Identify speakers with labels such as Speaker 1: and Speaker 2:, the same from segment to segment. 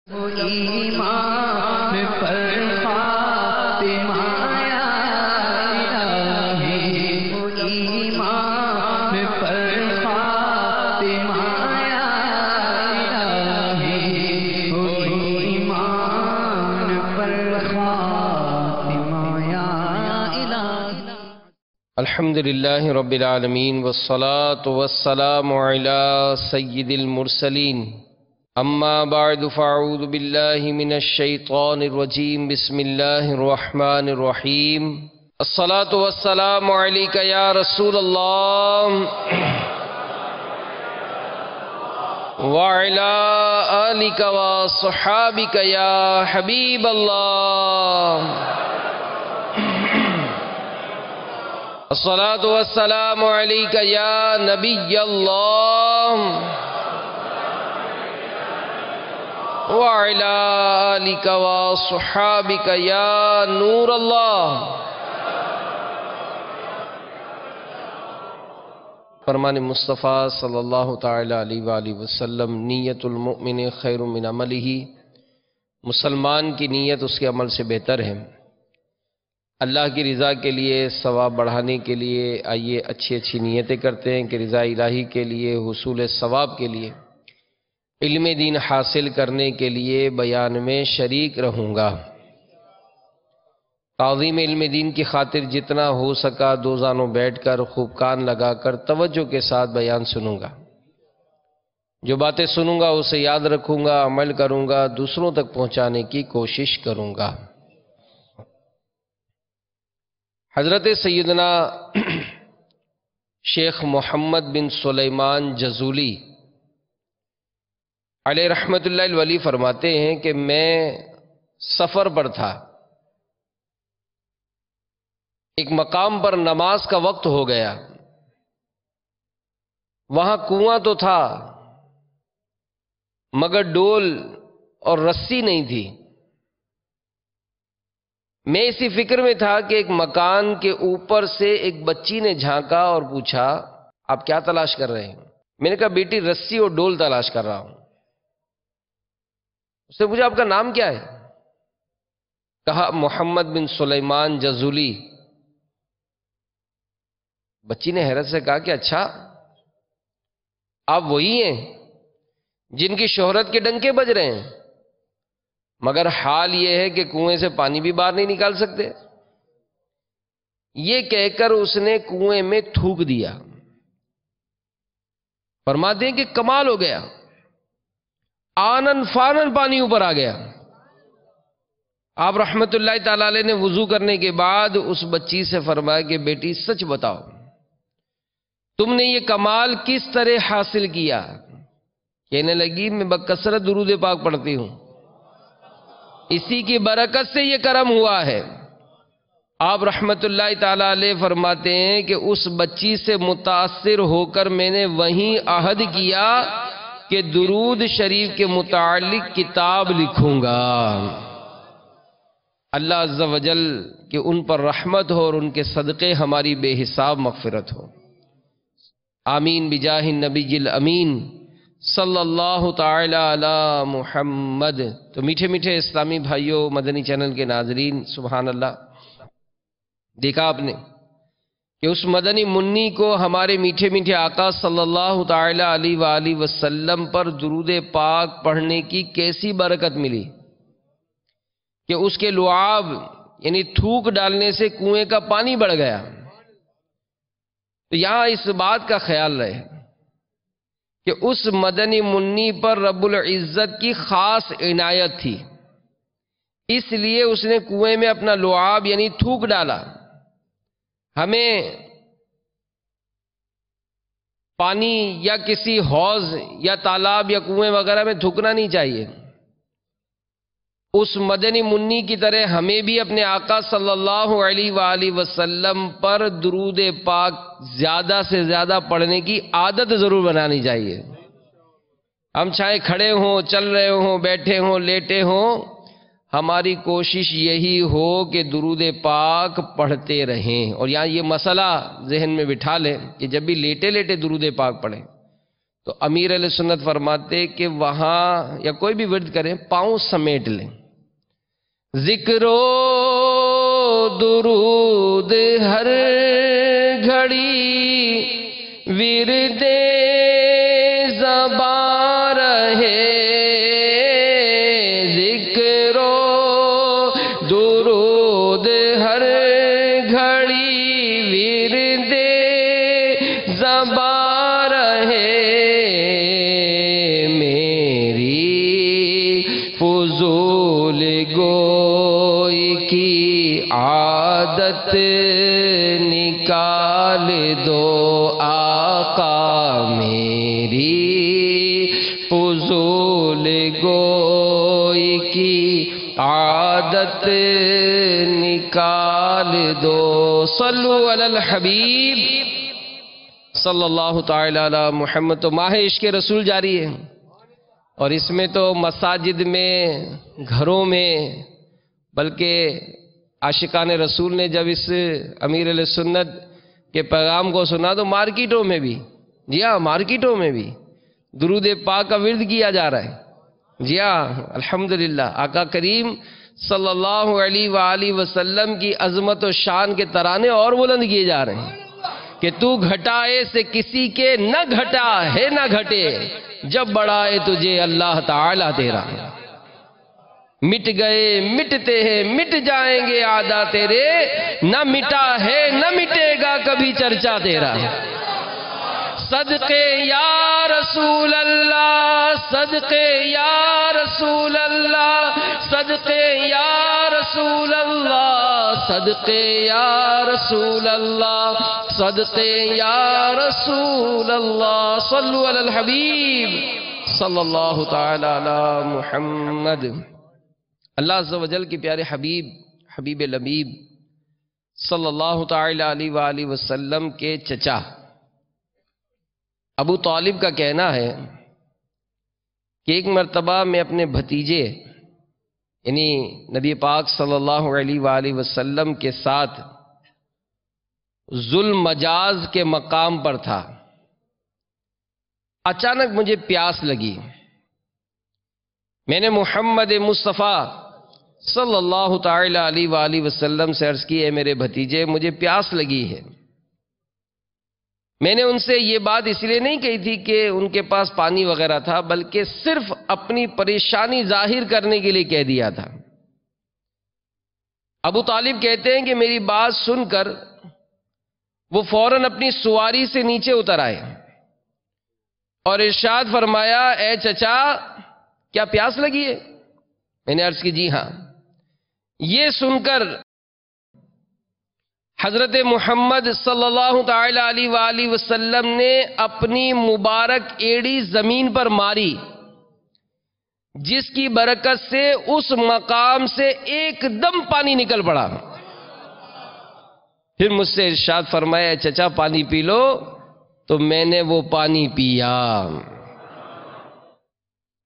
Speaker 1: ایمان پر فاطمہ یا الہی، ایمان پر فاطمہ یا الہی، ایمان پر فاطمہ یا الہی۔
Speaker 2: الحمدللہ رب العالمین والصلاة والسلام علی سید المرسلین، اما بعد فاعوذ باللہ من الشیطان الرجیم، بسم اللہ الرحمن الرحیم۔ الصلاة والسلام علیک یا رسول اللہ وعلی آلک وصحابک یا حبیب اللہ۔ الصلاة والسلام علیک یا نبی اللہ وعلی آلک وصحابک یا نور اللہ۔ فرمان مصطفیٰ صلی اللہ تعالی علیہ وآلہ وسلم، نیت المؤمن خیر من عملہ، مسلمان کی نیت اس کے عمل سے بہتر ہے۔ اللہ کی رضا کے لیے، ثواب بڑھانے کے لیے آئیے اچھی اچھی نیتیں کرتے ہیں کہ رضا الہی کے لیے، حصول ثواب کے لیے، علم دین حاصل کرنے کے لیے بیان میں شریک رہوں گا۔ تعظیم علم دین کی خاطر جتنا ہو سکا دو زانوں بیٹھ کر، خوب کان لگا کر توجہ کے ساتھ بیان سنوں گا۔ جو باتیں سنوں گا اسے یاد رکھوں گا، عمل کروں گا، دوسروں تک پہنچانے کی کوشش کروں گا۔ حضرت سیدنا شیخ محمد بن سلیمان جزولی علیہ رحمت اللہ الولی فرماتے ہیں کہ میں سفر پر تھا، ایک مقام پر نماز کا وقت ہو گیا، وہاں کنواں تو تھا مگر ڈول اور رسی نہیں تھی۔ میں اسی فکر میں تھا کہ ایک مکان کے اوپر سے ایک بچی نے جھانکا اور پوچھا، آپ کیا تلاش کر رہے ہیں؟ میں نے کہا بیٹی رسی اور ڈول تلاش کر رہا ہوں۔ اس نے پوچھا آپ کا نام کیا ہے؟ کہا محمد بن سلیمان جزولی۔ بچی نے حیرت سے کہا کہ اچھا آپ وہی ہیں جن کی شہرت کے ڈنکے بج رہے ہیں، مگر حال یہ ہے کہ کنویں سے پانی بھی باہر نہیں نکال سکتے۔ یہ کہہ کر اس نے کنویں میں تھوک دیا۔ فرماتے ہیں کہ کمال ہو گیا، آنن فانن پانی اوپر آ گیا۔ آپ رحمت اللہ تعالی علیہ نے وضو کرنے کے بعد اس بچی سے فرمایا کہ بیٹی سچ بتاؤ، تم نے یہ کمال کس طرح حاصل کیا؟ کہنے لگی میں بکثرت درود پاک پڑھتی ہوں، اسی کی برکت سے یہ کرم ہوا ہے۔ آپ رحمت اللہ تعالی علیہ فرماتے ہیں کہ اس بچی سے متاثر ہو کر میں نے وہیں عہد کیا کہ درود شریف کے متعلق کتاب لکھوں گا۔ اللہ عز و جل کہ ان پر رحمت ہو اور ان کے صدقے ہماری بے حساب مغفرت ہو، آمین بجاہ النبی الامین صلی اللہ تعالی علی محمد۔ تو میٹھے میٹھے اسلامی بھائیوں، مدنی چینل کے ناظرین، سبحان اللہ، دیکھا آپ نے کہ اس مدنی منی کو ہمارے میٹھے میٹھے آقا صلی اللہ تعالی علیہ وآلہ وسلم پر درود پاک پڑھنے کی کیسی برکت ملی کہ اس کے لعاب یعنی تھوک ڈالنے سے کنویں کا پانی بڑھ گیا۔ تو یہاں اس بات کا خیال رہے کہ اس مدنی منی پر رب العزت کی خاص عنایت تھی، اس لیے اس نے کنویں میں اپنا لعاب یعنی تھوک ڈالا۔ ہمیں پانی یا کسی حوض یا تالاب یا کنویں وغیرہ میں تھوکنا نہیں چاہیے۔ اس مدنی منی کی طرح ہمیں بھی اپنے آقا صلی اللہ علیہ وآلہ وسلم پر درود پاک زیادہ سے زیادہ پڑھنے کی عادت ضرور بنانی چاہیے۔ ہم چاہے کھڑے ہوں، چل رہے ہوں، بیٹھے ہوں، لیٹے ہوں، ہماری کوشش یہی ہو کہ درود پاک پڑھتے رہیں۔ اور یہاں یہ مسئلہ ذہن میں بٹھا لیں کہ جب بھی لیٹے لیٹے درود پاک پڑھیں تو امیر علیہ سنت فرماتے کہ وہاں یا کوئی بھی ورد کریں پاؤں سمیٹ لیں. ذکر و درود ہر گھڑی ورد زباں رہے. ذکر و درود ہر گھڑی ورد زباں رہے. میری فضول گوئی کی عادت نکال دو آقا. میری فضول گوئی کی عادت نکال دو. صلو علی الحبیب صلی اللہ تعالی علی محمد. تو ماہ عشق رسول جاری ہے اور اس میں تو مساجد میں، گھروں میں، بلکہ عاشقان رسول نے جب اس امیر علیہ سنت کے پیغام کو سنا تو مارکیٹوں میں بھی، جی ہاں مارکیٹوں میں بھی درود پاک کا ورد کیا جا رہا ہے. جی ہاں الحمدللہ آقا کریم صلی اللہ علیہ وآلہ وسلم کی عظمت و شان کے ترانے اور بلند کیے جا رہے ہیں کہ تو گھٹائے سے کسی کے نہ گھٹا ہے نہ گھٹے، جب بڑھائے تجھے اللہ تعالیٰ تیرا. مٹ گئے مٹتے ہیں مٹ جائیں گے آدھا تیرے، نہ مٹا ہے نہ مٹے گا کبھی چرچا تیرا. صدقے یا رسول اللہ، صدقے یا رسول اللہ، صدقے یا رسول اللہ، صدقے یا رسول اللہ، صدقے یا رسول اللہ. صلو علی الحبیب صلی اللہ تعالی علی محمد. اللہ عز و جل کے پیارے حبیب، حبیب لبیب صلی اللہ تعالی علیہ وآلہ وسلم کے چچا ابو طالب کا کہنا ہے کہ ایک مرتبہ میں اپنے بھتیجے یعنی نبی پاک صلی اللہ علیہ وآلہ وسلم کے ساتھ ذوال مجاز کے مقام پر تھا. اچانک مجھے پیاس لگی. میں نے محمد مصطفیٰ صلی اللہ تعالی علیہ وآلہ وسلم سے عرض کی، اے میرے بھتیجے مجھے پیاس لگی ہے. میں نے ان سے یہ بات اس لیے نہیں کہی تھی کہ ان کے پاس پانی وغیرہ تھا، بلکہ صرف اپنی پریشانی ظاہر کرنے کے لیے کہہ دیا تھا. ابو طالب کہتے ہیں کہ میری بات سن کر وہ فوراً اپنی سواری سے نیچے اتر آئے اور ارشاد فرمایا، اے چچا کیا پیاس لگی ہے؟ میں نے عرض کی جی ہاں. یہ سن کر حضرت محمد صلی اللہ تعالی علیہ وآلہ وسلم نے اپنی مبارک ایڑی زمین پر ماری، جس کی برکت سے اس مقام سے ایک دم پانی نکل پڑا. پھر مجھ سے ارشاد فرمایا، چچا پانی پی لو. تو میں نے وہ پانی پیا.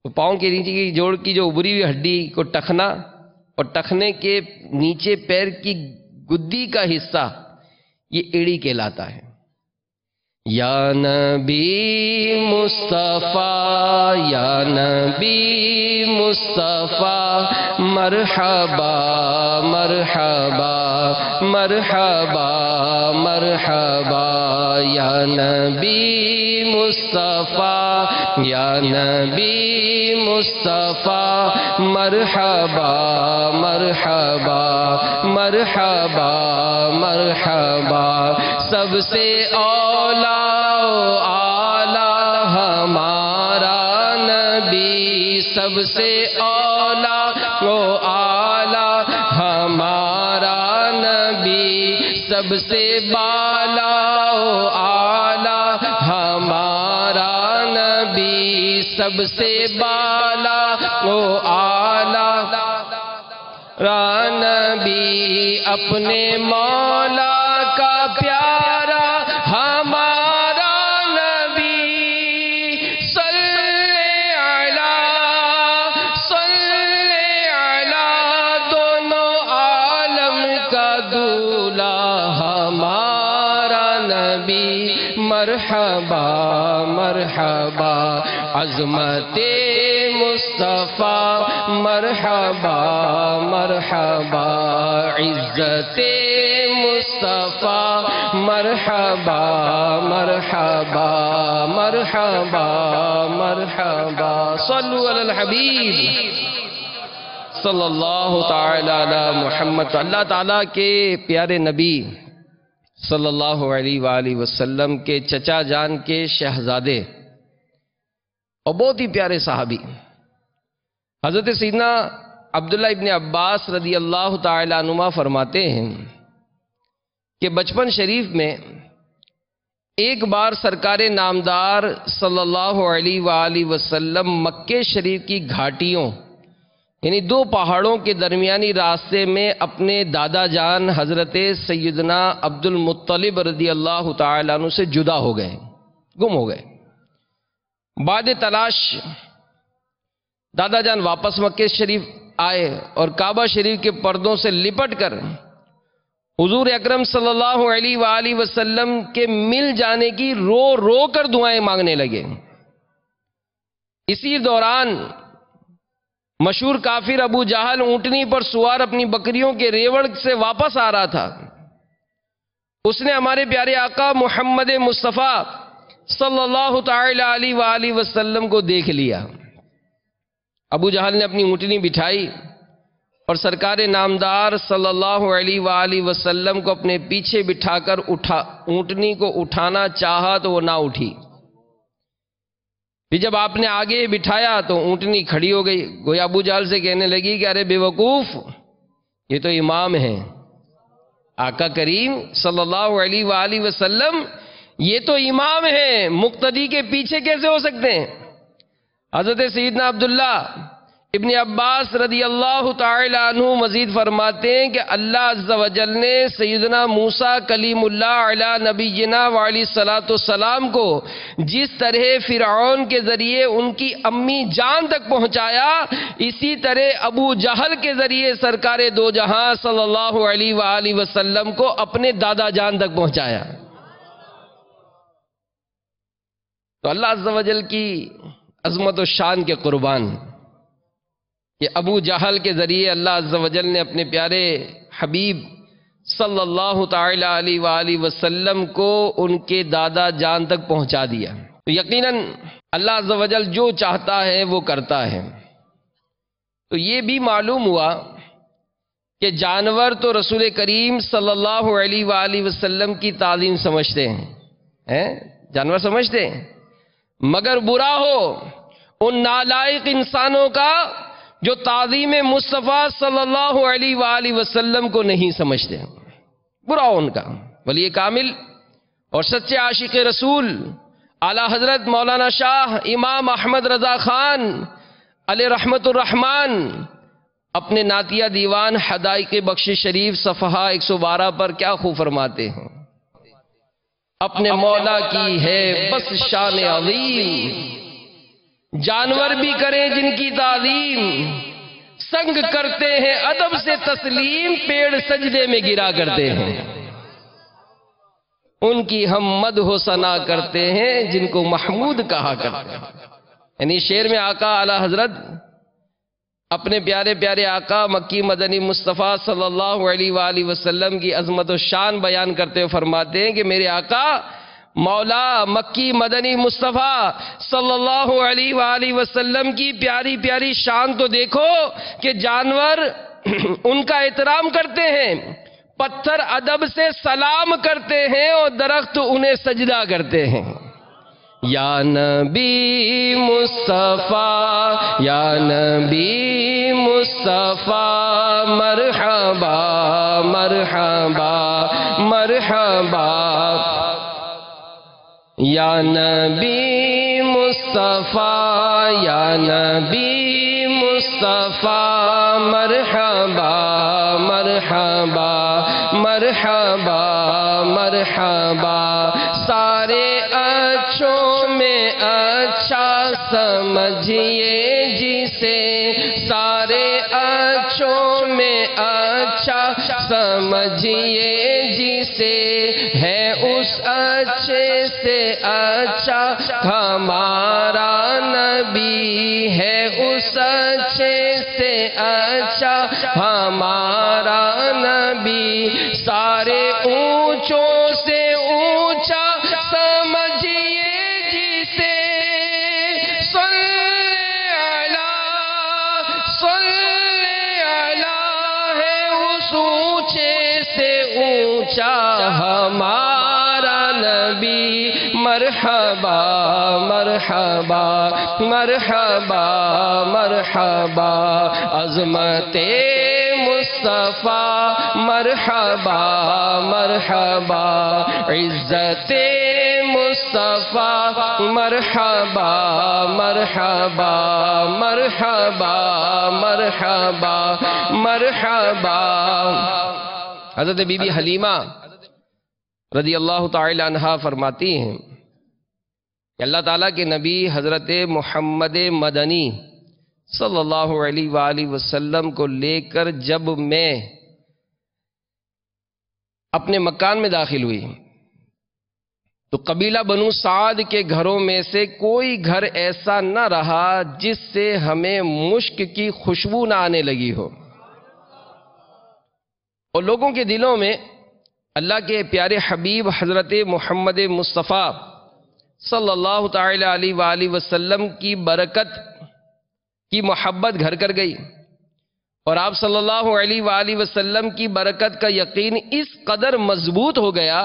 Speaker 2: تو پاؤں کے نیچے کی جوڑ کی جو ابری ہوئی ہڈی کو ٹخنا اور ٹخنے کے نیچے پیر کی گدی کا حصہ یہ ایڑی کہلاتا ہے. یا نبی مصطفیٰ، یا نبی مصطفیٰ، مرحبا مرحبا مرحبا مرحبا. یا نبی مصطفیٰ، یا نبی مصطفیٰ، مرحبا مرحبا مرحبا مرحبا. سب سے اولا اعلی ہمارا نبی، سب سے اولا اعلی ہمارا نبی، سب سے بالا اعلی ہمارا نبی، سب سے بالا اعلی نبی. اپنے مولا کا پیارا ہمارا نبی، صلی علی دونوں عالم کا دولہا ہمارا نبی. مرحبا مرحبا مرحبا عظمت مصطفیٰ مرحبا مرحبا عزت مصطفیٰ مرحبا مرحبا مرحبا مرحبا صلو علی الحبیب صلی اللہ تعالی علی محمد۔ اللہ تعالیٰ کے پیارے نبی صلی اللہ علیہ وآلہ وسلم کے چچا جان کے شہزادے اور بہت ہی پیارے صحابی حضرت سیدنا عبداللہ ابن عباس رضی اللہ تعالی عنہما فرماتے ہیں کہ بچپن شریف میں ایک بار سرکار نامدار صلی اللہ علیہ وآلہ وسلم مکہ شریف کی گھاٹیوں یعنی دو پہاڑوں کے درمیانی راستے میں اپنے دادا جان حضرت سیدنا عبد المطلب رضی اللہ تعالیٰ عنہ سے جدا ہو گئے، گم ہو گئے۔ بعد تلاش دادا جان واپس مکہ شریف آئے اور کعبہ شریف کے پردوں سے لپٹ کر حضور اکرم صلی اللہ علیہ وآلہ وسلم کے مل جانے کی رو رو کر دعائیں مانگنے لگے۔ اسی دوران مشہور کافر ابو جہل اونٹنی پر سوار اپنی بکریوں کے ریوڑ سے واپس آ رہا تھا۔ اس نے ہمارے پیارے آقا محمد مصطفیٰ صلی اللہ تعالی علیہ وآلہ وسلم کو دیکھ لیا۔ ابو جہل نے اپنی اونٹنی بٹھائی اور سرکار نامدار صلی اللہ علیہ وآلہ وسلم کو اپنے پیچھے بٹھا کر اونٹنی کو اٹھانا چاہا تو وہ نہ اٹھی۔ پھر جب آپ نے آگے بٹھایا تو اونٹنی کھڑی ہو گئی۔ گویا ابو جہل سے کہنے لگی کہ ارے بے وقوف، یہ تو امام ہیں، آقا کریم صلی اللہ علیہ وآلہ وسلم یہ تو امام ہیں، مقتدی کے پیچھے کیسے ہو سکتے ہیں؟ حضرت سیدنا عبداللہ ابن عباس رضی اللہ تعالی عنہ مزید فرماتے ہیں کہ اللہ عز و جل نے سیدنا موسیٰ کلیم اللہ علی نبینا وعلیہ الصلاۃ والسلام کو جس طرح فرعون کے ذریعے ان کی امی جان تک پہنچایا، اسی طرح ابو جہل کے ذریعے سرکار دو جہاں صلی اللہ علیہ وآلہ وسلم کو اپنے دادا جان تک پہنچایا۔ تو اللہ عز و جل کی عظمت و شان کے قربان کہ ابو جہل کے ذریعے اللہ عز و جل نے اپنے پیارے حبیب صلی اللہ تعالی علیہ وآلہ وسلم کو ان کے دادا جان تک پہنچا دیا۔ تو یقیناً اللہ عز و جل جو چاہتا ہے وہ کرتا ہے۔ تو یہ بھی معلوم ہوا کہ جانور تو رسول کریم صلی اللہ علیہ وآلہ وسلم کی تعظیم سمجھتے ہیں، جانور سمجھتے ہیں، مگر برا ہو ان نالائق انسانوں کا جو تعظیم مصطفیٰ صلی اللہ علیہ وآلہ وسلم کو نہیں سمجھتے، برا ہو ان کا۔ ولی کامل اور سچے عاشق رسول اعلی حضرت مولانا شاہ امام احمد رضا خان علیہ رحمت الرحمن اپنے نعتیہ دیوان حدائق بخش شریف صفحہ 112 پر کیا خوب فرماتے ہیں، اپنے مولا کی ہے بس شان عظیم، جانور بھی کریں جن کی تعظیم، سنگ کرتے ہیں ادب سے تسلیم، پیڑ سجدے میں گرا کرتے ہیں، ان کی ہم مدح و ثنا کرتے ہیں جن کو محمود کہا کرتے ہیں۔ یعنی شعر میں آقا اعلی حضرت اپنے پیارے پیارے آقا مکی مدنی مصطفیٰ صلی اللہ علیہ وآلہ وسلم کی عظمت و شان بیان کرتے ہوئے فرماتے ہیں کہ میرے آقا مولا مکی مدنی مصطفیٰ صلی اللہ علیہ وآلہ وسلم کی پیاری پیاری شان تو دیکھو کہ جانور ان کا احترام کرتے ہیں، پتھر ادب سے سلام کرتے ہیں اور درخت انہیں سجدہ کرتے ہیں۔ یا نبی مصطفیٰ یا نبی مصطفیٰ مرحبا مرحبا مرحبا، یا نبی مصطفیٰ یا نبی مصطفیٰ مرحبا مرحبا مرحبا مرحبا، سارے اچھوں میں اچھا سمجھیے جسے، سارے اچھوں میں اچھا سمجھیے جسے، ہے اس اچھے سے اچھا ہمارا نبی ہے، اس اچھے سے اچھا ہمارا نبی، سارے اونچوں سے اونچا سمجھیے جسے، صلی اللہ ہے اس اونچے سے اونچا ہمارا نبی، مرحبا مرحبا مرحبا مرحبا عظمت مصطفیٰ، مرحبا مرحبا عزت مصطفیٰ، مرحبا مرحبا مرحبا مرحبا مرحبا۔ حضرت بی بی حلیمہ رضی اللہ تعالی عنہا فرماتی ہیں کہ اللہ تعالیٰ کے نبی حضرت محمد مدنی صلی اللہ علیہ وآلہ وسلم کو لے کر جب میں اپنے مکان میں داخل ہوئی تو قبیلہ بنو سعد کے گھروں میں سے کوئی گھر ایسا نہ رہا جس سے ہمیں مشک کی خوشبو نہ آنے لگی ہو، اور لوگوں کے دلوں میں اللہ کے پیارے حبیب حضرت محمد مصطفیٰ صلی اللہ تعالی علیہ وآلہ وسلم کی برکت کی محبت گھر کر گئی، اور آپ صلی اللہ علیہ وآلہ وسلم کی برکت کا یقین اس قدر مضبوط ہو گیا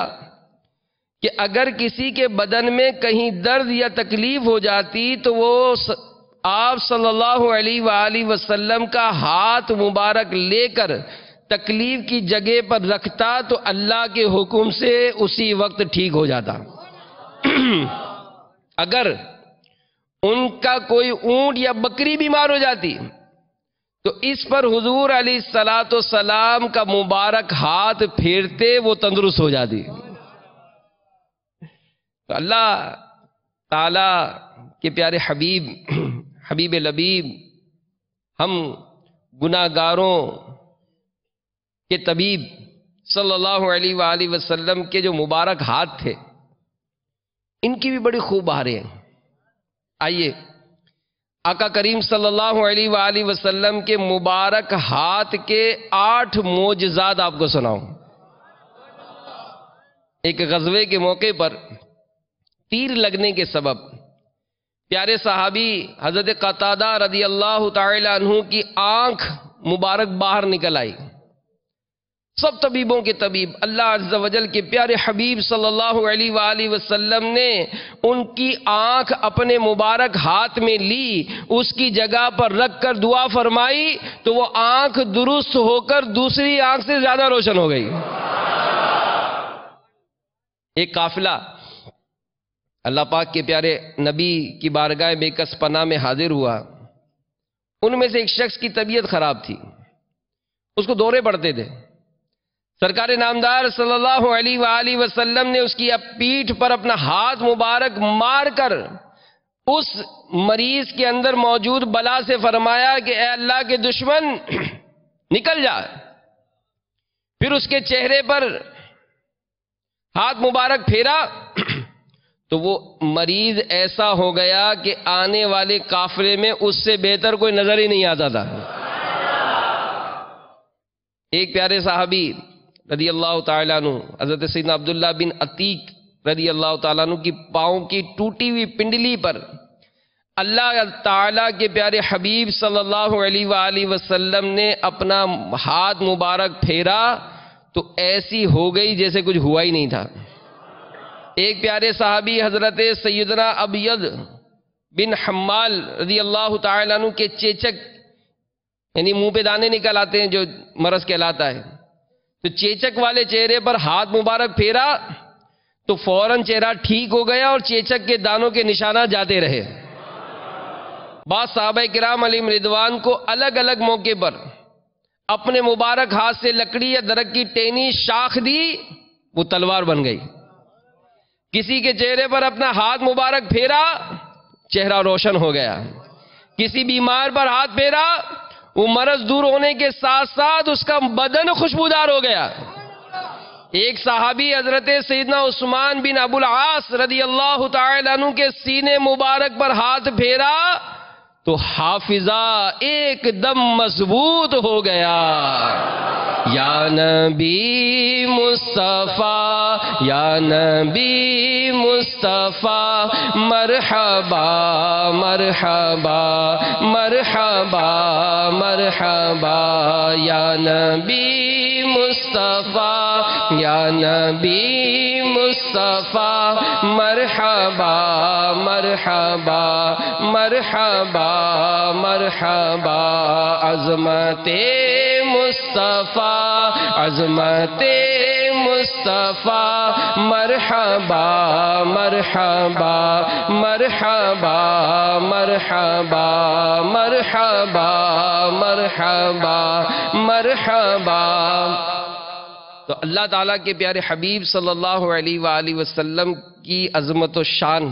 Speaker 2: کہ اگر کسی کے بدن میں کہیں درد یا تکلیف ہو جاتی تو وہ آپ صلی اللہ علیہ وآلہ وسلم کا ہاتھ مبارک لے کر تکلیف کی جگہ پر رکھتا تو اللہ کے حکم سے اسی وقت ٹھیک ہو جاتا۔ اگر ان کا کوئی اونٹ یا بکری بیمار ہو جاتی تو اس پر حضور علیہ السلام کا مبارک ہاتھ پھیرتے وہ تندرست ہو جاتی۔ تو اللہ تعالی کے پیارے حبیب حبیب لبیب ہم گناہگاروں کے طبیب صلی اللہ علیہ وآلہ وسلم کے جو مبارک ہاتھ تھے ان کی بھی بڑی خوب بہاریں ہیں۔ آئیے آقا کریم صلی اللہ علیہ وآلہ وسلم کے مبارک ہاتھ کے 8 معجزات آپ کو سناؤں۔ ایک غزوے کے موقع پر تیر لگنے کے سبب پیارے صحابی حضرت قتادہ رضی اللہ تعالی عنہ کی آنکھ مبارک باہر نکل آئی۔ سب طبیبوں کے طبیب اللہ عز و جل کے پیارے حبیب صلی اللہ علیہ وآلہ وسلم نے ان کی آنکھ اپنے مبارک ہاتھ میں لی، اس کی جگہ پر رکھ کر دعا فرمائی تو وہ آنکھ درست ہو کر دوسری آنکھ سے زیادہ روشن ہو گئی۔ ایک قافلہ اللہ پاک کے پیارے نبی کی بارگاہ بے کس پناہ میں حاضر ہوا۔ ان میں سے ایک شخص کی طبیعت خراب تھی، اس کو دورے پڑتے تھے۔ سرکار نامدار صلی اللہ علیہ وآلہ وسلم نے اس کی پیٹھ پر اپنا ہاتھ مبارک مار کر اس مریض کے اندر موجود بلا سے فرمایا کہ اے اللہ کے دشمن نکل جا۔ پھر اس کے چہرے پر ہاتھ مبارک پھیرا تو وہ مریض ایسا ہو گیا کہ آنے والے قافلے میں اس سے بہتر کوئی نظر ہی نہیں آتا تھا۔ ایک پیارے صحابی رضی اللہ تعالیٰ عنہ حضرت سیدنا عبداللہ بن عتیق رضی اللہ تعالیٰ عنہ کی پاؤں کی ٹوٹی ہوئی پنڈلی پر اللہ تعالیٰ کے پیارے حبیب صلی اللہ علیہ وآلہ وسلم نے اپنا ہاتھ مبارک پھیرا تو ایسی ہو گئی جیسے کچھ ہوا ہی نہیں تھا۔ ایک پیارے صحابی حضرت سیدنا ابید بن حمال رضی اللہ تعالیٰ عنہ کے چیچک یعنی منہ پہ دانے نکل آتے ہیں جو مرض کہلاتا ہے، تو چیچک والے چہرے پر ہاتھ مبارک پھیرا تو فوراً چہرہ ٹھیک ہو گیا اور چیچک کے دانوں کے نشانات جاتے رہے۔ بعض صحابہ کرام علیہم رضوان کو الگ الگ موقع پر اپنے مبارک ہاتھ سے لکڑی یا درخت کی ٹہنی شاخ دی، وہ تلوار بن گئی۔ کسی کے چہرے پر اپنا ہاتھ مبارک پھیرا، چہرہ روشن ہو گیا۔ کسی بیمار پر ہاتھ پھیرا، وہ مرض دور ہونے کے ساتھ ساتھ اس کا بدن خوشبودار ہو گیا۔ ایک صحابی حضرت سیدنا عثمان بن ابو العاص رضی اللہ تعالی عنہ کے سینے مبارک پر ہاتھ پھیرا تو حافظہ ایک دم مضبوط ہو گیا. یا نبی مصطفیٰ یا نبی مصطفیٰ مرحبا مرحبا مرحبا مرحبا یا نبی مصطفیٰ یا نبی مصطفیٰ مرحبا مرحبا مرحبا مرحبا عظمت مصطفیٰ عظمت مصطفیٰ مرحبا مرحبا مرحبا مرحبا مرحبا مرحبا مرحبا. تو اللہ تعالیٰ کے پیارے حبیب صلی اللہ علیہ وآلہ وسلم کی عظمت و شان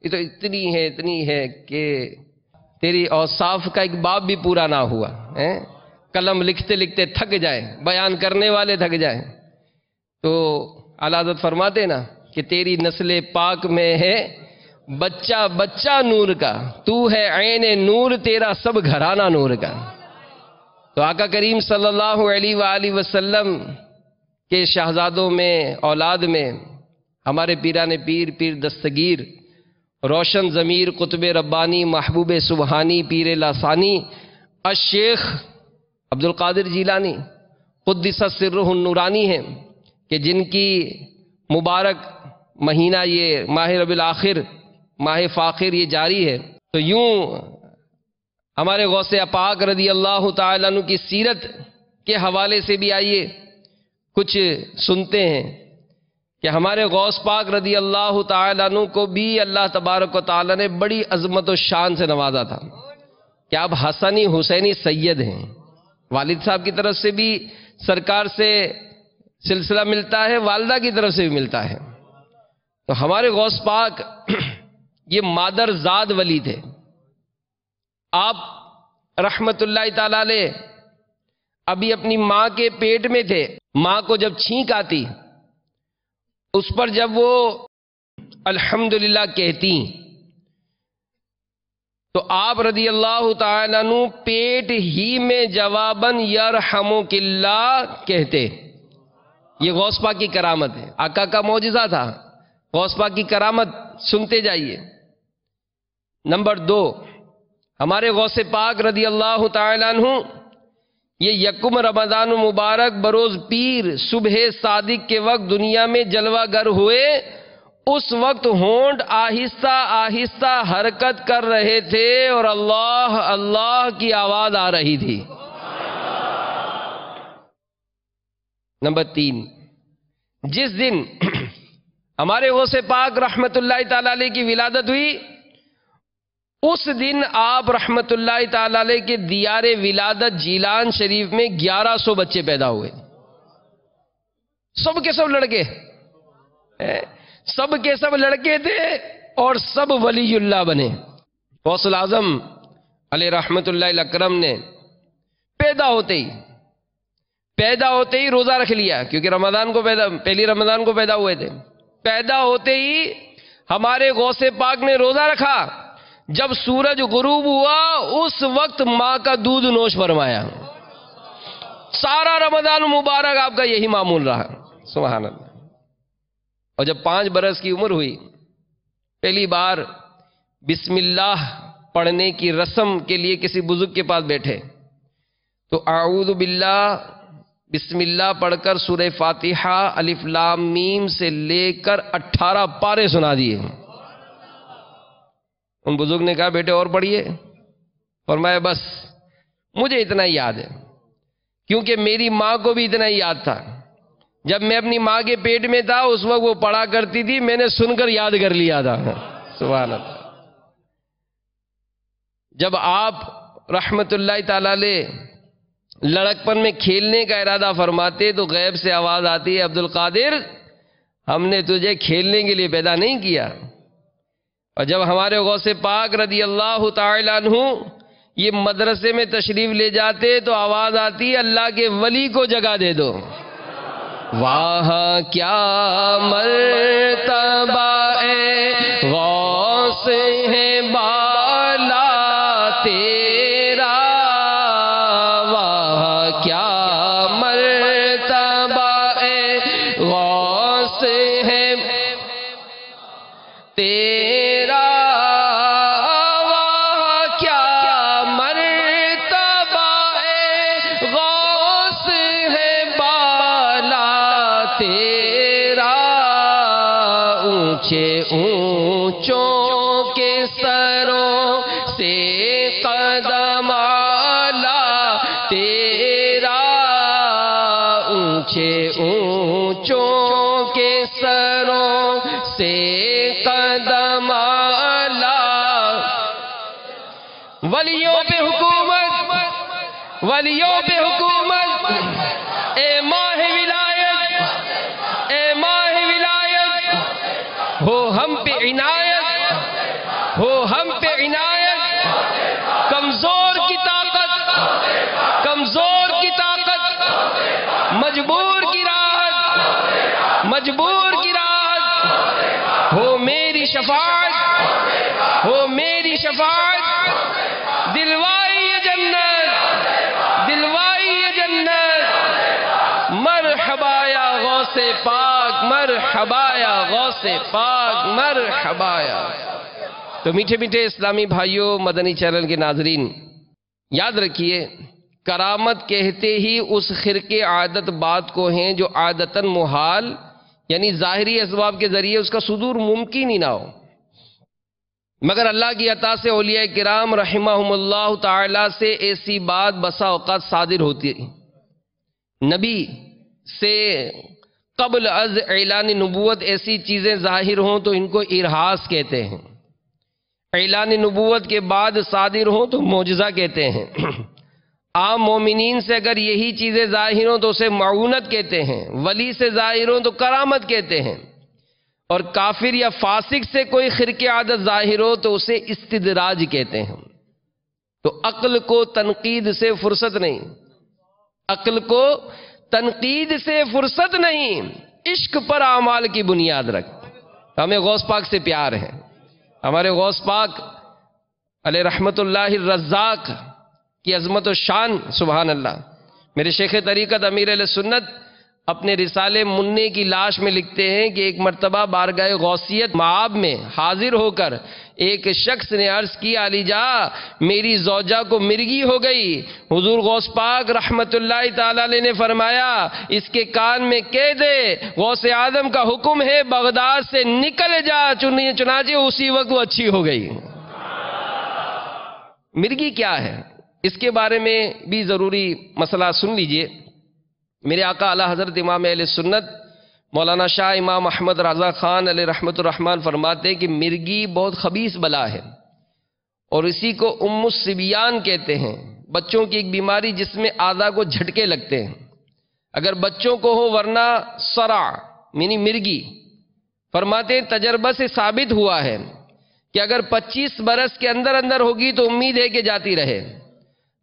Speaker 2: یہ تو اتنی ہے کہ تیری اوصاف کا ایک باب بھی پورا نہ ہوا. قلم لکھتے لکھتے تھک جائیں، بیان کرنے والے تھک جائیں. تو اعلیٰ حضرت فرماتے نا کہ تیری نسل پاک میں ہے بچہ بچہ نور کا، تو ہے عین نور، تیرا سب گھرانہ نور کا. تو آقا کریم صلی اللہ علیہ وآلہ وسلم کے شہزادوں میں، اولاد میں ہمارے پیران پیر، پیر دستگیر، روشن ضمیر، قطب ربانی، محبوب سبحانی، پیر لاسانی، الشیخ عبد القادر جیلانی قدس سرہ النورانی ہیں کہ جن کی مبارک مہینہ یہ ماہ ربیع الاخر، ماہ فاخر یہ جاری ہے. تو یوں ہمارے غوث پاک رضی اللہ تعالیٰ عنہ کی سیرت کے حوالے سے بھی آئیے کچھ سنتے ہیں کہ ہمارے غوث پاک رضی اللہ تعالیٰ عنہ کو بھی اللہ تبارک و تعالیٰ نے بڑی عظمت و شان سے نوازا تھا کہ آپ حسنی حسینی سید ہیں. والد صاحب کی طرف سے بھی سرکار سے سلسلہ ملتا ہے، والدہ کی طرف سے بھی ملتا ہے. تو ہمارے غوث پاک یہ مادر زاد ولی تھے. آپ رحمت اللہ تعالی علیہ ابھی اپنی ماں کے پیٹ میں تھے. ماں کو جب چھینک آتی اس پر جب وہ الحمدللہ کہتی تو آپ رضی اللہ تعالیٰ عنہ پیٹ ہی میں جواباً یرحمک اللہ کہتے. یہ غوث پاک کی کرامت ہے، آقا کا معجزہ تھا. غوث پاک کی کرامت سنتے جائیے. نمبر 2، ہمارے غوث پاک رضی اللہ تعالیٰ عنہ یہ یکم رمضان مبارک بروز پیر صبح صادق کے وقت دنیا میں جلوہ گر ہوئے. اس وقت ہونٹ آہستہ آہستہ حرکت کر رہے تھے اور اللہ اللہ کی آواز آ رہی تھی. نمبر 3، جس دن ہمارے غوث پاک رحمت اللہ تعالی علیہ کی ولادت ہوئی اس دن آپ رحمت اللہ تعالی علیہ کے دیار ولادت جیلان شریف میں 1100 بچے پیدا ہوئے. سب کے سب لڑکے، سب کے سب لڑکے تھے اور سب ولی اللہ بنے. غوث الاعظم علیہ رحمت اللہ اکرم نے پیدا ہوتے ہی روزہ رکھ لیا، کیونکہ پہلی رمضان کو پیدا ہوئے تھے. پیدا ہوتے ہی ہمارے غوث پاک نے روزہ رکھا. جب سورج غروب ہوا اس وقت ماں کا دودھ نوش فرمایا. سارا رمضان مبارک آپ کا یہی معمول رہا. سبحان اللہ. اور جب 5 برس کی عمر ہوئی پہلی بار بسم اللہ پڑھنے کی رسم کے لیے کسی بزرگ کے پاس بیٹھے تو اعوذ باللہ بسم اللہ پڑھ کر سورہ فاتحہ الف لام میم سے لے کر 18 پارے سنا دیے. ان بزرگ نے کہا بیٹے اور پڑھیے. فرمایا بس مجھے اتنا ہی یاد ہے، کیونکہ میری ماں کو بھی اتنا ہی یاد تھا. جب میں اپنی ماں کے پیٹ میں تھا اس وقت وہ پڑھا کرتی تھی، میں نے سن کر یاد کر لیا تھا. سبحان اللہ. جب آپ رحمت اللہ تعالی علیہ لڑکپن میں کھیلنے کا ارادہ فرماتے تو غیب سے آواز آتی ہے عبد القادر ہم نے تجھے کھیلنے کے لیے پیدا نہیں کیا. اور جب ہمارے غوث پاک رضی اللہ تعالی عنہ یہ مدرسے میں تشریف لے جاتے تو آواز آتی ہے اللہ کے ولی کو جگہ دے دو. وہاں کیا مرتبہ غوث ہے بالا تیرا، وہاں کیا مرتبہ غوث ہے تیرا، وہاں کیا مرتبہ غوث ہے بالا تیرا، اونچے اونچوں کے سروں سے قدم اعلیٰ تیرا، اونچے اونچوں کے سروں سے قدم اعلیٰ، ولیوں پہ حکومت، ولیوں پہ حکومت، اے ماہ ولایت، اے ماہ ولایت، ہو ہم پہ عنایت، ہو ہم پہ عنایت، کمزور کی طاقت، کمزور کی طاقت، مجبور کی راحت، مجبور کی راحت، ہو میری شفاعت، ہو میری شفاعت، دلوائی یہ جنت، دلوائی یہ جنت، مرحبا یا غوث پاک، مرحبا یا غوث پاک، مرحبا یا۔ تو میٹھے میٹھے اسلامی بھائیوں، مدنی چینل کے ناظرین، یاد رکھیے کرامت کہتے ہی اس خرقِ عادت بات کو ہیں جو عادتاً محال، یعنی ظاہری اسباب کے ذریعے اس کا صدور ممکن ہی نہ ہو، مگر اللہ کی عطا سے اولیاء کرام رحمہم اللہ تعالی سے ایسی بات بسا اوقات صادر ہوتی ہے۔ نبی سے قبل از اعلان نبوت ایسی چیزیں ظاہر ہوں تو ان کو ارہاس کہتے ہیں، اعلان نبوت کے بعد صادر ہوں تو معجزہ کہتے ہیں، عام مومنین سے اگر یہی چیزیں ظاہر ہوں تو اسے معونت کہتے ہیں، ولی سے ظاہر ہوں تو کرامت کہتے ہیں، اور کافر یا فاسق سے کوئی خرقِ عادت ظاہر ہو تو اسے استدراج کہتے ہیں۔ تو عقل کو تنقید سے فرصت نہیں، عقل کو تنقید سے فرصت نہیں، عشق پر اعمال کی بنیاد رکھ۔ ہمیں غوث پاک سے پیار ہے، ہمارے غوث پاک علیہ رحمت اللہ الرزاق کی عظمت و شان، سبحان اللہ۔ میرے شیخ طریقت امیر اہل سنت اپنے رسالے منع کی لاش میں لکھتے ہیں کہ ایک مرتبہ بارگاہ غوثیت معاب میں حاضر ہو کر ایک شخص نے عرض کی، علی جا میری زوجہ کو مرگی ہو گئی۔ حضور غوث پاک رحمت اللہ تعالی علیہ نے فرمایا اس کے کان میں کہہ دے غوث اعظم کا حکم ہے بغداد سے نکل جا، چنانچہ اسی وقت وہ اچھی ہو گئی۔ مرگی کیا ہے اس کے بارے میں بھی ضروری مسئلہ سن لیجئے۔ میرے آقا اعلی حضرت امام اہل سنت مولانا شاہ امام احمد رضا خان علیہ رحمت الرحمن فرماتے ہیں کہ مرگی بہت خبیث بلا ہے، اور اسی کو ام الصبیان کہتے ہیں، بچوں کی ایک بیماری جس میں اعضاء کو جھٹکے لگتے ہیں، اگر بچوں کو ہو ورنہ صرع یعنی مرگی۔ فرماتے ہیں تجربہ سے ثابت ہوا ہے کہ اگر 25 برس کے اندر اندر ہوگی تو امید ہے کہ جاتی رہے،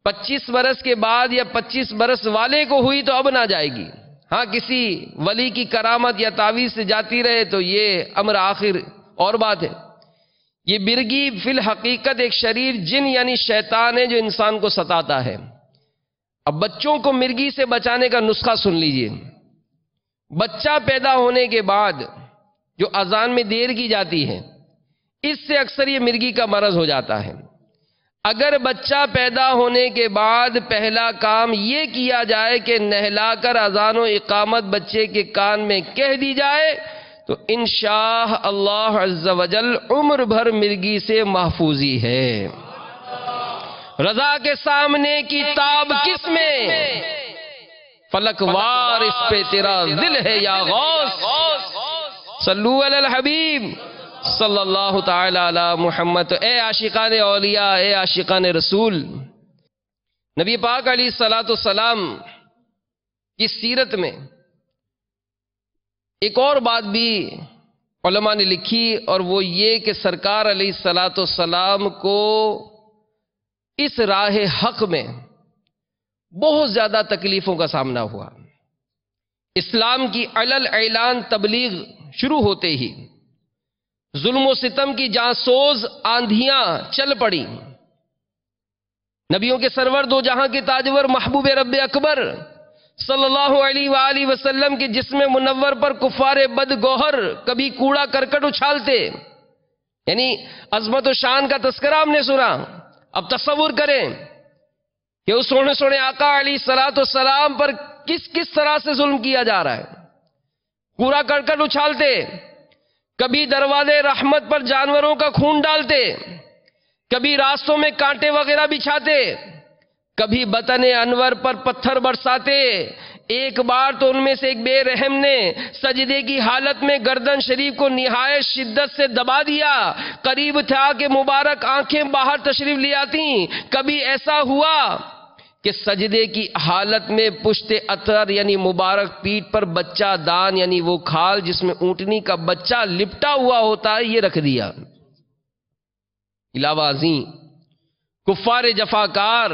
Speaker 2: 25 برس کے بعد یا 25 برس والے کو ہوئی تو اب نہ جائے گی۔ ہاں کسی ولی کی کرامت یا تعویذ سے جاتی رہے تو یہ امر آخر اور بات ہے۔ یہ مرگی فی الحقیقت ایک شریر جن یعنی شیطان ہے جو انسان کو ستاتا ہے۔ اب بچوں کو مرگی سے بچانے کا نسخہ سن لیجئے۔ بچہ پیدا ہونے کے بعد جو اذان میں دیر کی جاتی ہے، اس سے اکثر یہ مرگی کا مرض ہو جاتا ہے۔ اگر بچہ پیدا ہونے کے بعد پہلا کام یہ کیا جائے کہ نہلا کر اذان و اقامت بچے کے کان میں کہہ دی جائے تو انشاء اللہ عز و جل عمر بھر مرگی سے محفوظی ہے۔ رضا کے سامنے کی تاب کس میں، فلک وار اس پہ تیرا دل ہے یا غوث، صلو علی الحبیب صلی اللہ تعالی علی محمد۔ اے عاشقان اولیاء، اے عاشقان رسول، نبی پاک علیہ الصلوۃ والسلام کی سیرت میں ایک اور بات بھی علماء نے لکھی، اور وہ یہ کہ سرکار علیہ الصلوۃ والسلام کو اس راہ حق میں بہت زیادہ تکلیفوں کا سامنا ہوا۔ اسلام کی علل اعلان تبلیغ شروع ہوتے ہی ظلم و ستم کی جانسوز آندھیاں چل پڑی. نبیوں کے سرور دو جہاں کے تاجور محبوب رب اکبر صلی اللہ علیہ وآلہ وسلم کے جسم منور پر کفار بد گوہر کبھی کوڑا کرکٹ اچھالتے. یعنی عظمت و شان کا تذکرہ ہم نے سنا. اب تصور کریں کہ اس سونے سونے آقا علیہ الصلوۃ والسلام پر کس کس طرح سے ظلم کیا جا رہا ہے. کوڑا کرکٹ اچھالتے، کبھی دروازے رحمت پر جانوروں کا خون ڈالتے، کبھی راستوں میں کانٹے وغیرہ بچھاتے، کبھی بطن انور پر پتھر برساتے. ایک بار تو ان میں سے ایک بے رحم نے سجدے کی حالت میں گردن شریف کو نہایت شدت سے دبا دیا. قریب تھا کہ مبارک آنکھیں باہر تشریف لے آتی. کبھی ایسا ہوا کہ سجدے کی حالت میں پشت اطہر یعنی مبارک پیٹھ پر بچہ دان یعنی وہ کھال جس میں اونٹنی کا بچہ لپٹا ہوا ہوتا ہے یہ رکھ دیا. علاوہ ازیں کفار جفاکار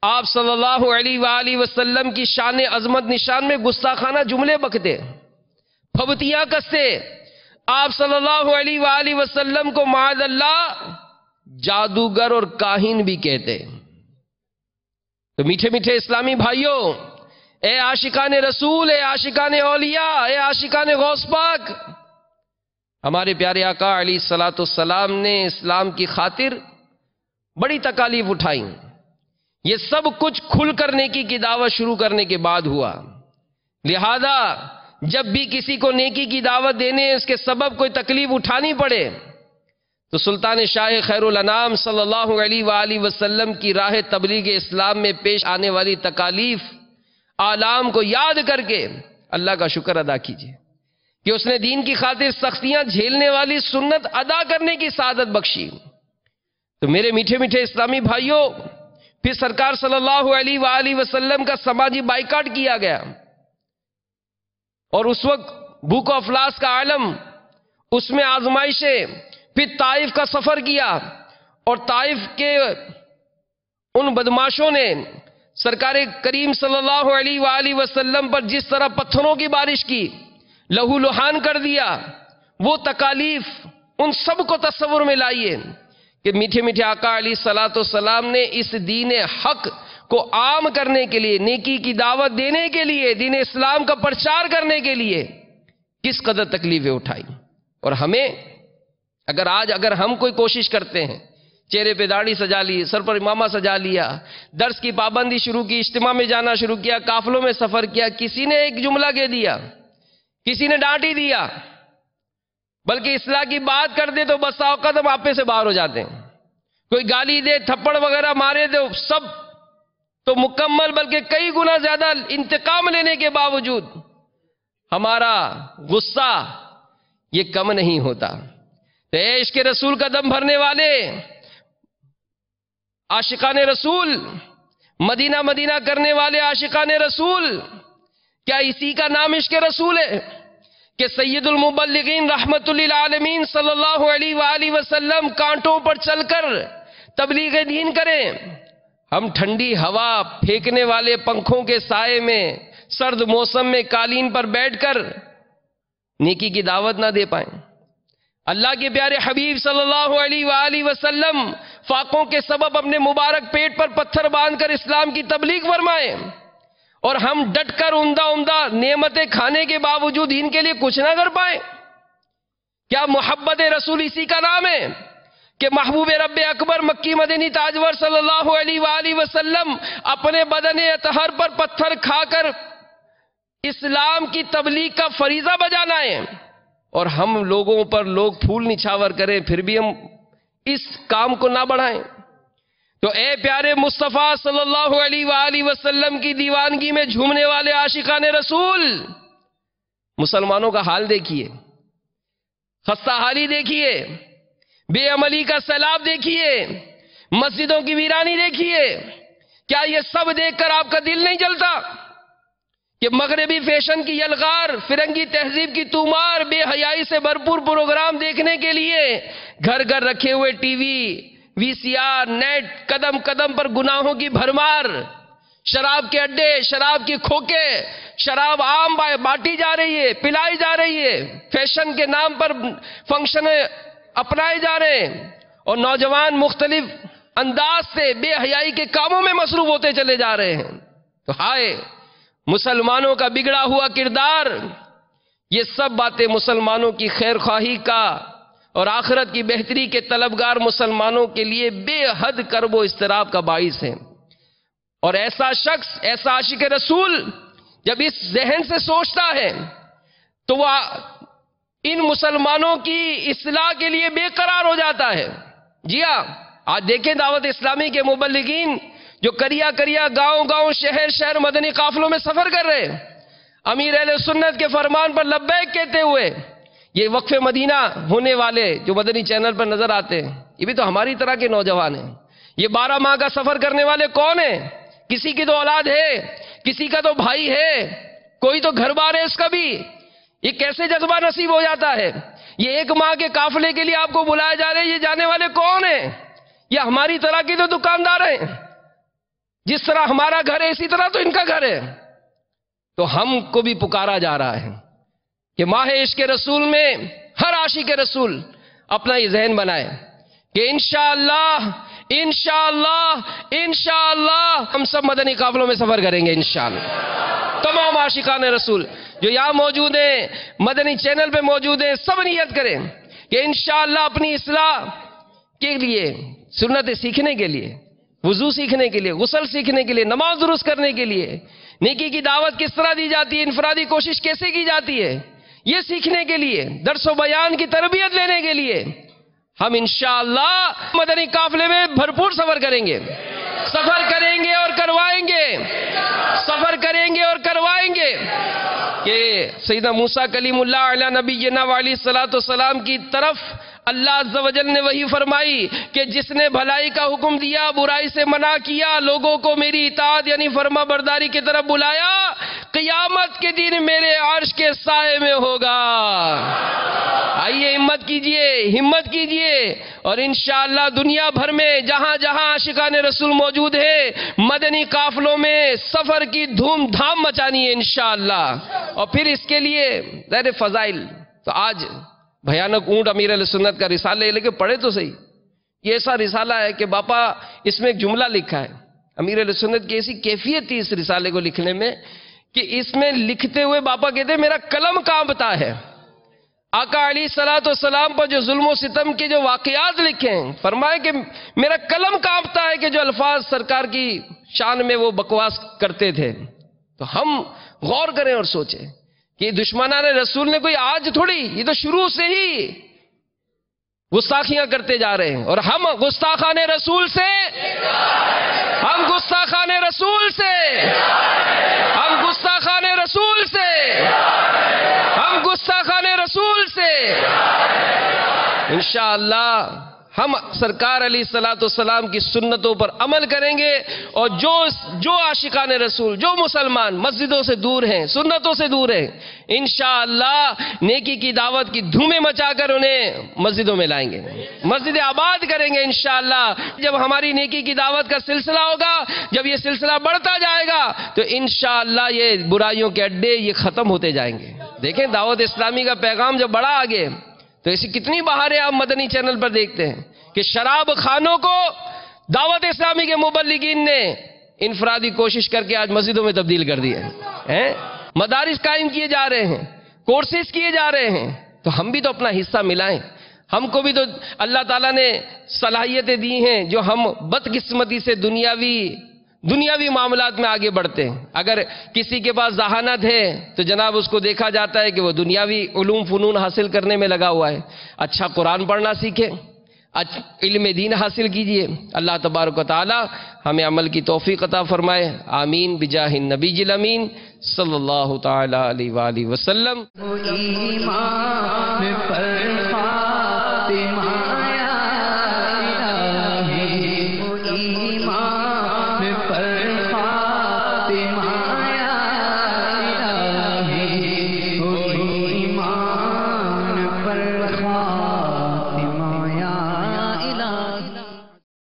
Speaker 2: آپ صلی اللہ علیہ وآلہ وسلم کی شان عظمت نشان میں گستاخانہ جملے بکتے، پھبتیاں کستے. آپ صلی اللہ علیہ وآلہ وسلم کو معاذ اللہ جادوگر اور کاہن بھی کہتے. تو میٹھے میٹھے اسلامی بھائیوں، اے عاشقان رسول، اے عاشقان اولیاء، اے عاشقان غوث پاک، ہمارے پیارے آقا علیہ الصلوۃ والسلام نے اسلام کی خاطر بڑی تکالیف اٹھائیں. یہ سب کچھ کھل کر نیکی کی دعوت شروع کرنے کے بعد ہوا. لہذا جب بھی کسی کو نیکی کی دعوت دینے اس کے سبب کوئی تکلیف اٹھانی پڑے تو سلطان شاہ خیر الانام صلی اللہ علیہ وآلہ وسلم کی راہ تبلیغ اسلام میں پیش آنے والی تکالیف آلام کو یاد کر کے اللہ کا شکر ادا کیجیے کہ اس نے دین کی خاطر سختیاں جھیلنے والی سنت ادا کرنے کی سعادت بخشی. تو میرے میٹھے میٹھے اسلامی بھائیوں، پھر سرکار صلی اللہ علیہ وآلہ وسلم کا سماجی بائیکاٹ کیا گیا اور اس وقت بھوک و افلاس کا عالم، اس میں آزمائشیں. پھر طائف کا سفر کیا اور طائف کے ان بدماشوں نے سرکار کریم صلی اللہ علیہ وآلہ وسلم پر جس طرح پتھروں کی بارش کی، لہو لہان کر دیا. وہ تکالیف ان سب کو تصور میں لائیے کہ میٹھے میٹھے آقا علیہ الصلوۃ والسلام نے اس دین حق کو عام کرنے کے لیے، نیکی کی دعوت دینے کے لیے، دین اسلام کا پرچار کرنے کے لیے کس قدر تکلیفیں اٹھائی. اور ہمیں اگر ہم کوئی کوشش کرتے ہیں، چہرے پہ داڑھی سجا لی، سر پر امامہ سجا لیا، درس کی پابندی شروع کی، اجتماع میں جانا شروع کیا، قافلوں میں سفر کیا، کسی نے ایک جملہ کہہ دیا، کسی نے ڈانٹ ہی دیا، بلکہ اصلاح کی بات کر دے تو بس اوقات ہم آپے سے باہر ہو جاتے ہیں. کوئی گالی دے، تھپڑ وغیرہ مارے تو سب تو مکمل، بلکہ کئی گنا زیادہ انتقام لینے کے باوجود ہمارا غصہ یہ کم نہیں ہوتا. تو اے عشق رسول کا دم بھرنے والے عاشقان رسول، مدینہ مدینہ کرنے والے عاشقان رسول، کیا اسی کا نام عشق رسول ہے کہ سید المبلغین رحمت للعالمین صلی اللہ علیہ وآلہ وسلم کانٹوں پر چل کر تبلیغ دین کریں؟ ہم ٹھنڈی ہوا پھینکنے والے پنکھوں کے سائے میں سرد موسم میں قالین پر بیٹھ کر نیکی کی دعوت نہ دے پائیں. اللہ کے پیارے حبیب صلی اللہ علیہ وآلہ وسلم فاقوں کے سبب اپنے مبارک پیٹ پر پتھر باندھ کر اسلام کی تبلیغ فرمائیں، اور ہم ڈٹ کر عمدہ نعمتیں کھانے کے باوجود ان کے لیے کچھ نہ کر پائیں. کیا محبت رسول اسی کا نام ہے کہ محبوب رب اکبر مکی مدنی تاجور صلی اللہ علیہ وآلہ وسلم اپنے بدن اطہر پر پتھر کھا کر اسلام کی تبلیغ کا فریضہ بجانا ہے، اور ہم لوگوں پر لوگ پھول نچھاور کریں پھر بھی ہم اس کام کو نہ بڑھائیں؟ تو اے پیارے مصطفیٰ صلی اللہ علیہ وآلہ وسلم کی دیوانگی میں جھومنے والے عاشقان رسول، مسلمانوں کا حال دیکھیے، خستہ حالی دیکھیے، بے عملی کا سیلاب دیکھیے، مسجدوں کی ویرانی دیکھیے. کیا یہ سب دیکھ کر آپ کا دل نہیں جلتا کہ مغربی فیشن کی یلغار، فرنگی تہذیب کی تومار، بے حیائی سے بھرپور پروگرام دیکھنے کے لیے گھر گھر رکھے ہوئے ٹی وی، وی سی آر، نیٹ، قدم قدم پر گناہوں کی بھرمار، شراب کے اڈے، شراب کی کھوکے، شراب عام بانٹی جا رہی ہے، پلائی جا رہی ہے، فیشن کے نام پر فنکشن اپنائے جا رہے ہیں، اور نوجوان مختلف انداز سے بے حیائی کے کاموں میں مصروف ہوتے چلے جا رہے ہیں۔ تو ہائے مسلمانوں کا بگڑا ہوا کردار، یہ سب باتیں مسلمانوں کی خیر خواہی کا اور آخرت کی بہتری کے طلبگار مسلمانوں کے لیے بے حد کرب و اضطراب کا باعث ہیں۔ اور ایسا شخص، ایسا عاشق رسول جب اس ذہن سے سوچتا ہے تو وہ ان مسلمانوں کی اصلاح کے لیے بے قرار ہو جاتا ہے۔ جی ہاں، آج دیکھیں دعوت اسلامی کے مبلغین جو کریا کریا گاؤں گاؤں شہر شہر مدنی قافلوں میں سفر کر رہے ہیں، امیر اہل سنت کے فرمان پر لبیک کہتے ہوئے، یہ وقف مدینہ ہونے والے جو مدنی چینل پر نظر آتے ہیں، یہ بھی تو ہماری طرح کے نوجوان ہیں۔ یہ 12 ماہ کا سفر کرنے والے کون ہیں؟ کسی کی تو اولاد ہے، کسی کا تو بھائی ہے، کوئی تو گھر بار ہے اس کا بھی۔ یہ کیسے جذبہ نصیب ہو جاتا ہے؟ یہ 1 ماہ کے قافلے کے لیے آپ کو بلایا جا رہے ہیں، یہ جانے والے کون ہیں؟ یہ ہماری طرح کے تو دکاندار ہیں، جس طرح ہمارا گھر ہے اسی طرح تو ان کا گھر ہے۔ تو ہم کو بھی پکارا جا رہا ہے کہ ماہ عشق رسول میں ہر عاشق رسول اپنا یہ ذہن بنائے کہ انشاءاللہ ہم سب مدنی قافلوں میں سفر کریں گے انشاءاللہ۔ تمام عاشقان رسول جو یہاں موجود ہیں، مدنی چینل پہ موجود ہیں، سب نیت کریں کہ انشاءاللہ اپنی اصلاح کے لیے، سنت سیکھنے کے لیے، وضو سیکھنے کے لیے، غسل سیکھنے کے لیے، نماز درست کرنے کے لیے، نیکی کی دعوت کس طرح دی جاتی ہے، انفرادی کوشش کیسے کی جاتی ہے، یہ سیکھنے کے لیے، درس و بیان کی تربیت لینے کے لیے ہم انشاءاللہ مدنی قافلے میں بھرپور سفر کریں گے، سفر کریں گے اور کروائیں گے، سفر کریں گے اور کروائیں گے کہ سیدنا موسیٰ کلیم اللہ علیہ نبینا علیہ الصلوۃ والسلام کی طرف اللہ عز و جل نے وحی فرمائی کہ جس نے بھلائی کا حکم دیا، برائی سے منع کیا، لوگوں کو میری اطاعت یعنی فرما برداری کی طرف بلایا، قیامت کے دن میرے عرش کے سائے میں ہوگا۔ آئیے ہمت کیجئے اور انشاءاللہ دنیا بھر میں جہاں جہاں عاشقان رسول موجود ہیں، مدنی قافلوں میں سفر کی دھوم دھام مچانی ہے انشاءاللہ۔ اور پھر اس کے لیے ظاہر فضائل، تو آج بھیانک اونٹ امیر علیہ سنت کا رسالہ لے کے پڑھے تو صحیح۔ یہ ایسا رسالہ ہے کہ باپا اس میں ایک جملہ لکھا ہے، امیر علیہ سنت کی ایسی کیفیت تھی اس رسالے کو لکھنے میں کہ اس میں لکھتے ہوئے باپا کہتے ہیں میرا قلم کانپتا ہے۔ آقا علیہ الصلوۃ والسلام پر جو ظلم و ستم کے جو واقعات لکھے ہیں، فرمائے کہ میرا قلم کانپتا ہے کہ جو الفاظ سرکار کی شان میں وہ بکواس کرتے تھے۔ تو ہم غور کریں اور سوچیں کہ دشمنان رسول نے کوئی آج تھوڑی، یہ تو شروع سے ہی گستاخیاں کرتے جا رہے ہیں، اور ہم گستاخان رسول سے، ہم گستاخان رسول سے، ہم گستاخان رسول سے، ہم گستاخان رسول سے انشاءاللہ ہم سرکار علیہ الصلوۃ والسلام کی سنتوں پر عمل کریں گے، اور جو عاشقان رسول، جو مسلمان مسجدوں سے دور ہیں، سنتوں سے دور ہیں، انشاءاللہ نیکی کی دعوت کی دھومیں مچا کر انہیں مسجدوں میں لائیں گے، مسجد آباد کریں گے انشاءاللہ۔ جب ہماری نیکی کی دعوت کا سلسلہ ہوگا، جب یہ سلسلہ بڑھتا جائے گا تو انشاءاللہ یہ برائیوں کے اڈے یہ ختم ہوتے جائیں گے۔ دیکھیں دعوت اسلامی کا پیغام جب بڑھا آگے تو ایسی کتنی بہاریں آپ مدنی چینل پر دیکھتے ہیں کہ شراب خانوں کو دعوت اسلامی کے مبلغین نے انفرادی کوشش کر کے آج مسجدوں میں تبدیل کر دیا ہے، مدارس قائم کیے جا رہے ہیں، کورسز کیے جا رہے ہیں۔ تو ہم بھی تو اپنا حصہ ملائیں، ہم کو بھی تو اللہ تعالیٰ نے صلاحیتیں دی ہیں جو ہم بدقسمتی سے دنیاوی معاملات میں آگے بڑھتے ہیں۔ اگر کسی کے پاس ذہانت ہے تو جناب اس کو دیکھا جاتا ہے کہ وہ دنیاوی علوم فنون حاصل کرنے میں لگا ہوا ہے۔ اچھا قرآن پڑھنا سیکھے، علم دین حاصل کیجئے۔ اللہ تبارک و تعالی ہمیں عمل کی توفیق عطا فرمائے، آمین بجاہ النبی الامین صلی اللہ تعالی علیہ وآلہ وسلم۔
Speaker 1: ایمان پر